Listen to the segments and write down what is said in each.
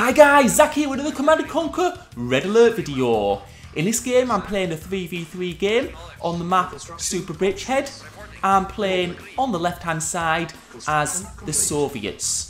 Hi guys, Zach here with another Command & Conquer Red Alert video. In this game I'm playing a 3v3 game on the map Super Bridgehead. I'm playing on the left hand side as the Soviets.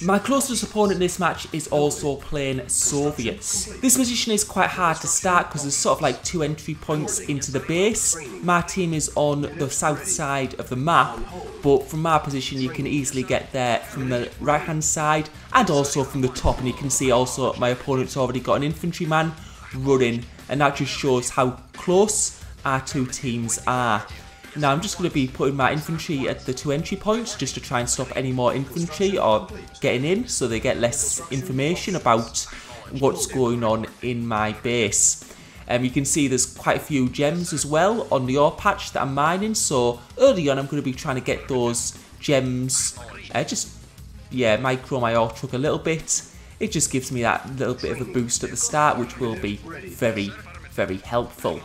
My closest opponent in this match is also playing Soviets. This position is quite hard to start because there's sort of like 2 entry points into the base. My team is on the south side of the map, but from my position you can easily get there from the right hand side and also from the top, and you can see also my opponent's already got an infantryman running, and that just shows how close our two teams are. Now I'm just going to be putting my infantry at the 2 entry points just to try and stop any more infantry or getting in, so they get less information about what's going on in my base. You can see there's quite a few gems as well on the ore patch that I'm mining, so early on I'm going to be trying to get those gems, micro my ore truck a little bit. It just gives me that little bit of a boost at the start, which will be very, very helpful.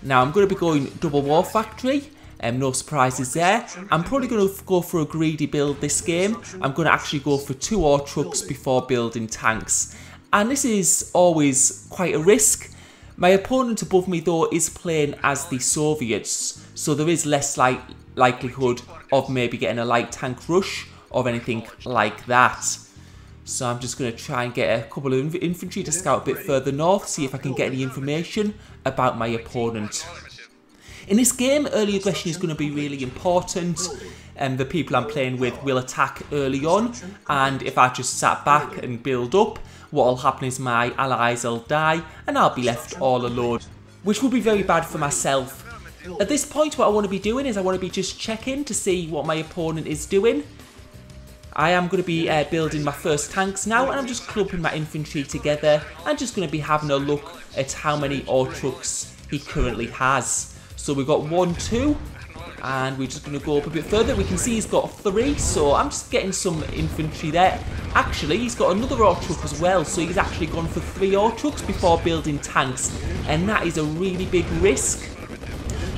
Now I'm going to be going double war factory, no surprises there. I'm probably going to go for a greedy build this game. I'm going to actually go for 2 ore trucks before building tanks. And this is always quite a risk. My opponent above me though is playing as the Soviets, so there is less likelihood of maybe getting a light tank rush or anything like that. So I'm just going to try and get a couple of infantry to scout a bit further north, see if I can get any information about my opponent. In this game, early aggression is going to be really important. The people I'm playing with will attack early on, and if I just sat back and build up, what will happen is my allies will die and I'll be left all alone, which will be very bad for myself. At this point, what I want to be doing is I want to be just checking to see what my opponent is doing. I am going to be building my first tanks now, and I'm just clumping my infantry together and just going to be having a look at how many ore trucks he currently has. So we've got 1, 2, and we're just going to go up a bit further. We can see he's got 3, so I'm just getting some infantry there. Actually, he's got another ore truck as well, so he's actually gone for 3 ore trucks before building tanks, and that is a really big risk.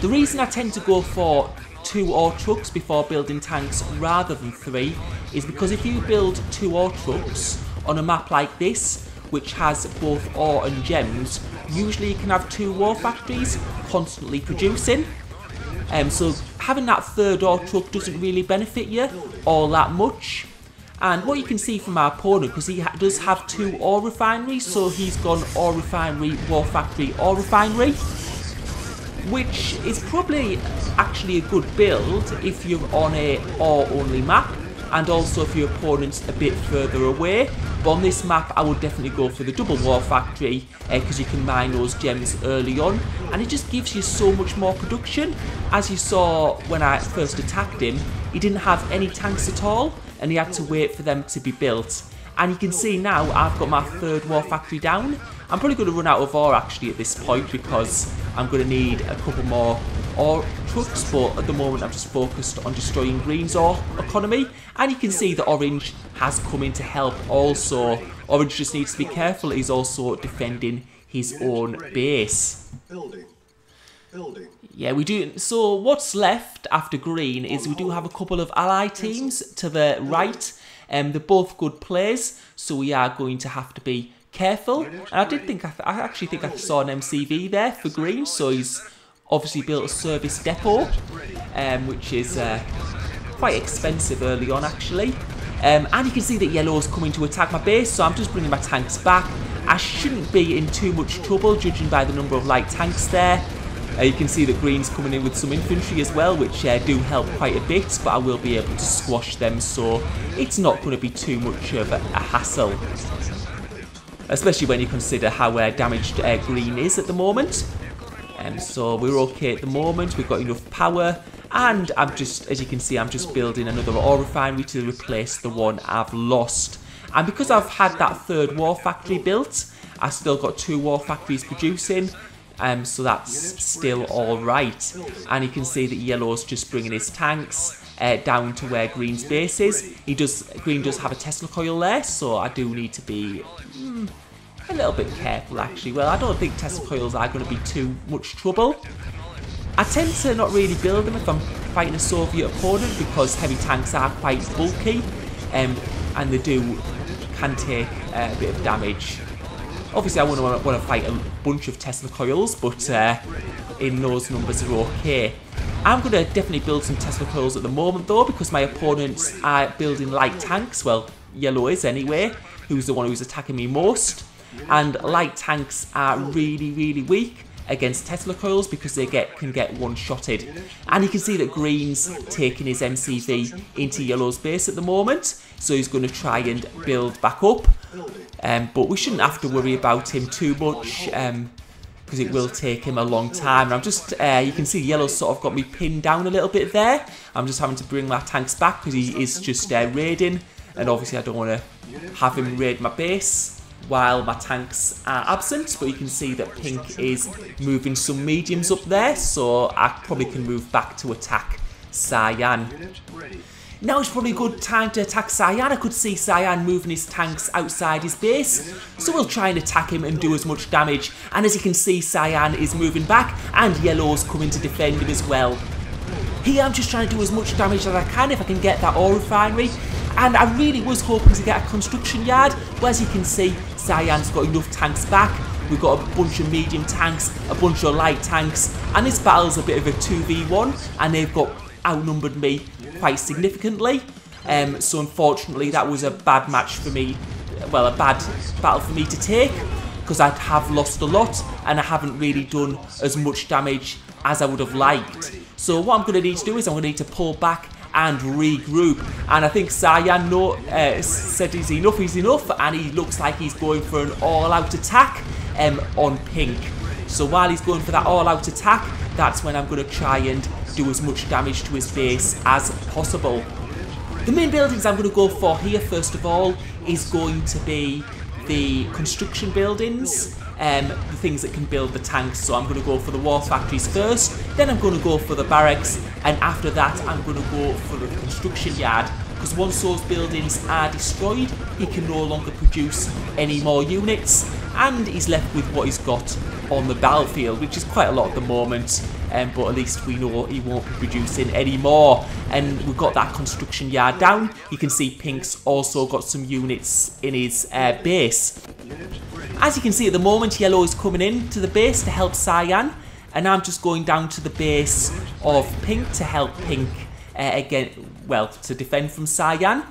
The reason I tend to go for 2 ore trucks before building tanks rather than 3 is because if you build 2 ore trucks on a map like this, which has both ore and gems, usually you can have 2 war factories constantly producing. So having that 3rd ore truck doesn't really benefit you all that much. And what you can see from our opponent, because he does have 2 ore refineries, so he's gone ore refinery, war factory, ore refinery, which is probably actually a good build if you're on a ore only map, and also if your opponent's a bit further away. But on this map I would definitely go for the double war factory, because you can mine those gems early on and it just gives you so much more production. As you saw when I first attacked him, he didn't have any tanks at all and he had to wait for them to be built. And you can see now I've got my 3rd war factory down. I'm probably going to run out of ore actually at this point, because I'm going to need a couple more ore trucks, but at the moment I'm just focused on destroying green's ore economy. And you can see that orange has come in to help also. Orange just needs to be careful, he's also defending his own base. Yeah, we do. So what's left after green is we do have a couple of ally teams to the right. They're both good players, so we are going to have to be careful. And I actually think I saw an MCV there for green, so he's obviously built a service depot, which is quite expensive early on actually. And you can see that yellow's coming to attack my base, so I'm just bringing my tanks back. I shouldn't be in too much trouble judging by the number of light tanks there. You can see that green's coming in with some infantry as well, which do help quite a bit, but I will be able to squash them, so it's not going to be too much of a hassle. Especially when you consider how damaged green is at the moment. So we're okay at the moment, we've got enough power, and I'm just, as you can see, I'm just building another ore refinery to replace the one I've lost. And because I've had that 3rd war factory built, I've still got 2 war factories producing. So that's still alright. And you can see that yellow's just bringing his tanks down to where green's base is. Green does have a Tesla coil there, so I do need to be a little bit careful actually. Well, I don't think Tesla coils are going to be too much trouble. I tend to not really build them if I'm fighting a Soviet opponent, because heavy tanks are quite bulky, and they do can take a bit of damage. Obviously I wouldn't want to fight a bunch of Tesla coils, but in those numbers are okay. I'm going to definitely build some Tesla coils at the moment though, because my opponents are building light tanks. Well, yellow is anyway, who's the one who's attacking me most. And light tanks are really, really weak against Tesla coils because they can get one-shotted. And you can see that green's taking his MCV into yellow's base at the moment, so he's going to try and build back up. But we shouldn't have to worry about him too much, because it will take him a long time. And I'm just, you can see yellow's sort of got me pinned down a little bit there. I'm just having to bring my tanks back because he is just raiding, and obviously I don't want to have him raid my base while my tanks are absent. But you can see that pink is moving some mediums up there, so I probably can move back to attack cyan. Now it's probably a good time to attack cyan. I could see cyan moving his tanks outside his base, so we'll try and attack him and do as much damage. And as you can see, cyan is moving back and yellow's coming to defend him as well. Here I'm just trying to do as much damage as I can if I can get that ore refinery. And I really was hoping to get a construction yard, but as you can see, cyan's got enough tanks back. We've got a bunch of medium tanks, a bunch of light tanks, and this battle's a bit of a 2v1, and they've got outnumbered me quite significantly. So unfortunately that was a bad match for me, well, a bad battle for me to take, because I have lost a lot and I haven't really done as much damage as I would have liked. So what I'm going to need to do is I'm going to need to pull back and regroup, and I think cyan said he's enough, and he looks like he's going for an all-out attack on pink. So while he's going for that all-out attack, that's when I'm going to try and do as much damage to his base as possible. The main buildings I'm going to go for here, first of all, is going to be the construction buildings, the things that can build the tanks. So I'm going to go for the war factories first, then I'm going to go for the barracks, and after that I'm going to go for the construction yard, because once those buildings are destroyed, he can no longer produce any more units, and he's left with what he's got on the battlefield, which is quite a lot at the moment, but at least we know he won't be producing any more. And we've got that construction yard down. You can see pink's also got some units in his base. As you can see at the moment, yellow is coming in to the base to help cyan, and I'm just going down to the base of pink to help pink to defend from cyan.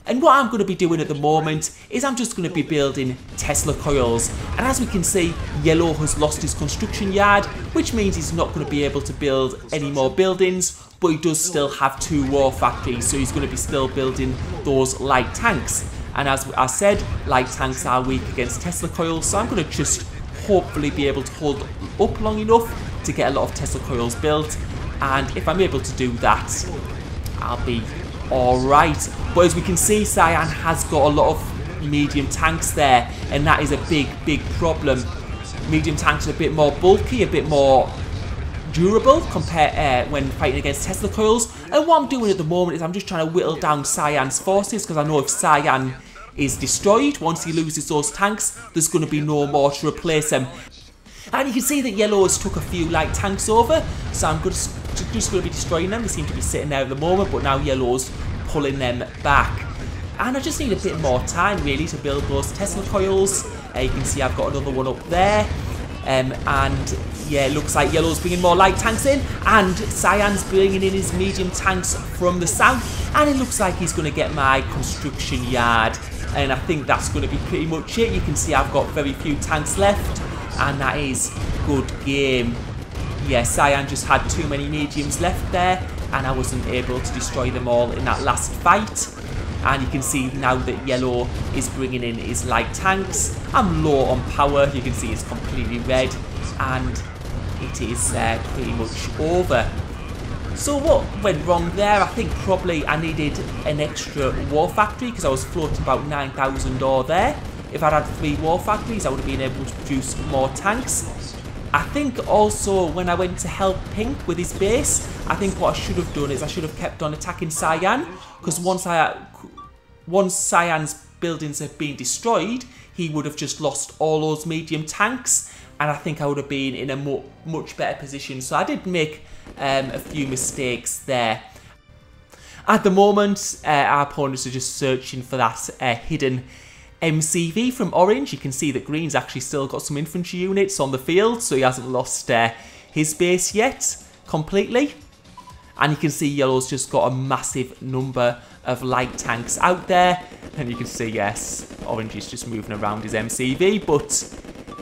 And what I'm going to be doing at the moment is I'm just going to be building Tesla coils. And as we can see, yellow has lost his construction yard, which means he's not going to be able to build any more buildings, but he does still have 2 war factories, so he's going to be still building those light tanks. And as I said, light tanks are weak against Tesla coils, so I'm going to just hopefully be able to hold up long enough to get a lot of Tesla coils built. And if I'm able to do that, I'll be alright. But as we can see, cyan has got a lot of medium tanks there, and that is a big problem. Medium tanks are a bit more bulky, a bit more durable compared when fighting against Tesla coils. And what I'm doing at the moment is I'm just trying to whittle down cyan's forces, because I know if cyan is destroyed, once he loses those tanks, there's going to be no more to replace them. And you can see that yellow has took a few light tanks over, so I'm just going to be destroying them. They seem to be sitting there at the moment, but now yellow's pulling them back. And I just need a bit more time really to build those Tesla coils. You can see I've got another one up there. And yeah, it looks like yellow's bringing more light tanks in, and cyan's bringing in his medium tanks from the south, and it looks like he's going to get my construction yard. And I think that's going to be pretty much it. You can see I've got very few tanks left, and that is good game. Yeah, cyan just had too many mediums left there, and I wasn't able to destroy them all in that last fight. And you can see now that yellow is bringing in his light tanks. I'm low on power, you can see it's completely red, and it is pretty much over. So what went wrong there? I think probably I needed an extra war factory, because I was floating about 9,000 ore there. If I'd had 3 war factories, I would have been able to produce more tanks. I think also when I went to help pink with his base, I think what I should have done is I should have kept on attacking cyan, because once cyan's buildings have been destroyed, he would have just lost all those medium tanks, and I think I would have been in a much better position. So I did make a few mistakes there. At the moment, our opponents are just searching for that hidden MCV from Orange. You can see that Green's actually still got some infantry units on the field, so he hasn't lost his base yet completely. And you can see Yellow's just got a massive number of light tanks out there. And you can see, yes, Orange is just moving around his MCV, but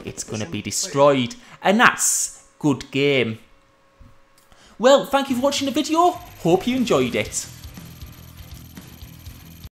it's going to be destroyed. And that's good game. Well, thank you for watching the video. Hope you enjoyed it.